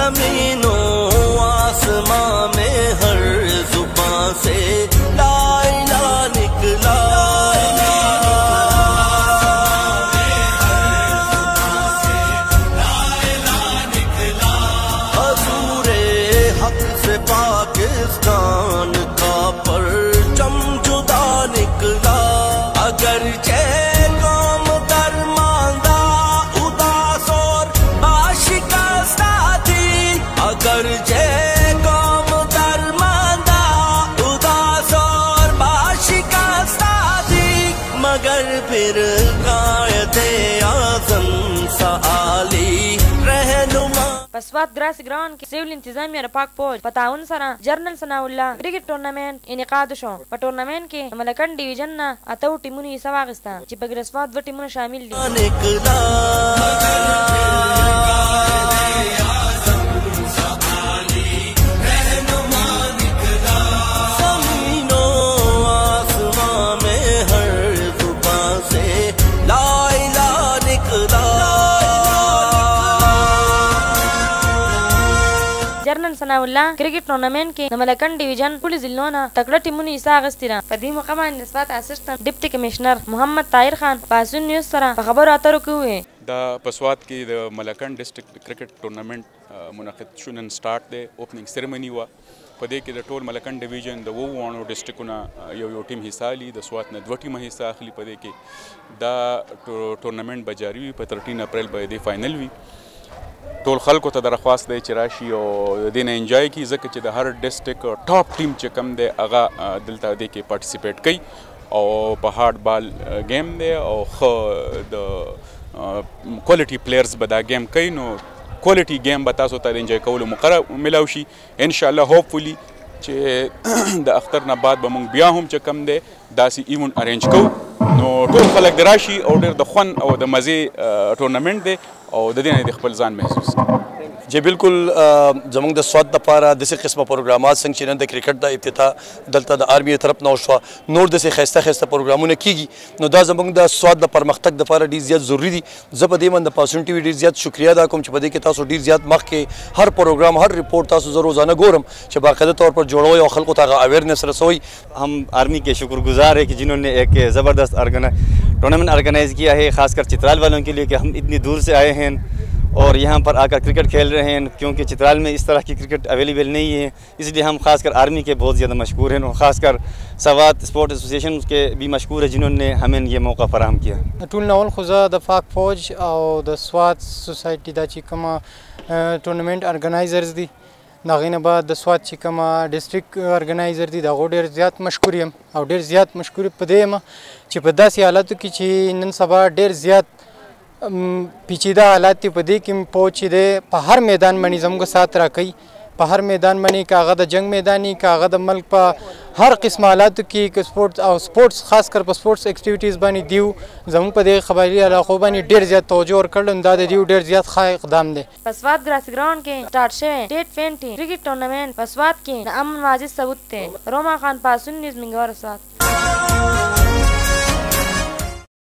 ज़मीनों आसमां में हर जुबां से ला इलाहा निकला। पाकिस्तान का परचम जुदा निकला। अगरचे कौम दरमांदा उदास और आशिकस्ता थी, अगरचे कौम दरमांदा उदास और आशिकस्ता थी, मगर फिर कायदे आज़म सआली रहनुमा। पसवात ग्रास ग्राउंड کې سیول انتظامیه د پاک فوج په تعاون سره جنرال ثناء الله کرکټ ټورنمنټ انعقاد شو. په ټورنمنټ کې ملکن ډیویژن نه 8 ټیمونو حصہ واخیسته چې په ګرسوات 2 ټیمونه شامل جنرال ثناء الله کرکټ ټورنمنټ کې د ملکن ډیویژن ټولو ضلعو نه تکړه ټیمونو حصہ اخیستې ده. په دې موقع باندې نسبت اسسټنټ ډیپټي کمشنر محمد طاهر خان پاسون نیوز سره په خبرو اترو کې وویل دا پسوات کې د ملکن ډسټرکټ کرکټ ټورنمنټ منعقد شو. نن سٹارټ دی، اوپننګ سیریمني وه. په دې کې د ټول ملکن ډیویژن د 22 ډسټرکټونو یو ټیم حصہ اخلي. د سوات نه 2 ټیمه حصہ اخلي. په دې کې دا ټورنمنټ به جاري وي. په 13 اپریل به د فائنل وي. ټول خلکو ته درخواست دی چې راشي او د دې نه انجوای کړي، ځکه چې د هر ډسټرکټ ټاپ ټیم چې کوم دی هغه دلته دې کې پارټیسپیټ کوي او په هارډ بال گیم دی او ښه د کوالټي پلیئرز به دا گیم کوي. نو کوالټي گیم به تاسو ته د انجوای کولو موقع ملاو شي انشاءالله. هوپفولي چې د اختر نه بعد به موږ بیا هم چې کوم دی داسې ایونټ ارینج کوو. نو ټول خلک د راشي او ډېر د خوند او د مزې ټورنمنټ دی او د دې نه د خپل ځان محسوس کړي. جی بالکل زموږ د سوات دپاره داسې قسمه پروګرامات څنګه چې نن د کرکټ د افتتاح دلته د آرمي طرف نه وشوه، نور داسې ښایسته ښایسته پروګرامونه کیږي. نو دا زموږ د سوات د پرمختګ دپاره ډېر زیات ضروري دي. زه په دې باندې د پاسون ټي وي ډېر زیات شکریه ادا کوم چې په دې کې تاسو ډېر زیات مخکې هر پروګرام هر رپورټ تاسو زه روزانه ګورم چې باقاعده طور پر جوړوئ او خلکو ته هغه اویرنیس رسوئ. हम आर्मी के शुक्रगुजार है कि जिन्होंने एक ज़बरदस्त टूर्नामेंट ऑर्गेनाइज़ किया है, ख़ासकर चित्राल वालों के लिए कि हम इतनी दूर से आए हैं और यहाँ पर आकर क्रिकेट खेल रहे हैं, क्योंकि चित्राल में इस तरह की क्रिकेट अवेलेबल नहीं है. इसलिए हम खासकर आर्मी के बहुत ज़्यादा मशहूर हैं और ख़ासकर सवात स्पोर्ट एसोसिएशन के भी मशहूर है जिन्होंने हमें ये मौका फराहम किया. टूल नावल खुजा द पाक फौज और द स्वात सोसाइटी दा چې کومه टूर्नामेंट ऑर्गेनाइजर्स دي دغې نه بعد د سوات چې کومه ډسټرکټ ارګنایزر دي د هغو ډېر زیات مشکور یم او ډېر زیات مشکور په دې یم چې په داسې حالاتو کې چې نن سبا ډېر زیات پیچیده حالات دي، په دې کې فوج چې دی په هر میدان باندې زموږ سات راکوي. په هر میدان باندې که هغه د جنگ میدان وي که هغه د ملک په هر قسم حالاتو کې که سپورټس او سپورټس خاص کر په سپورټس اکټیویټیز باندې دیو زموږ په دې قبایلي علاقو باندې ډېر زیات توجه ورکړل. دا د دیو ډېر زیات ښه اقدام دی. په سوات ګراس ګراوند کې سٹارټ شوی ټیټ 20 کرکټ ټورنمنټ په سوات کې د امن واضح ثبوت دی. روما خان پاسون نیوز منګور سوات.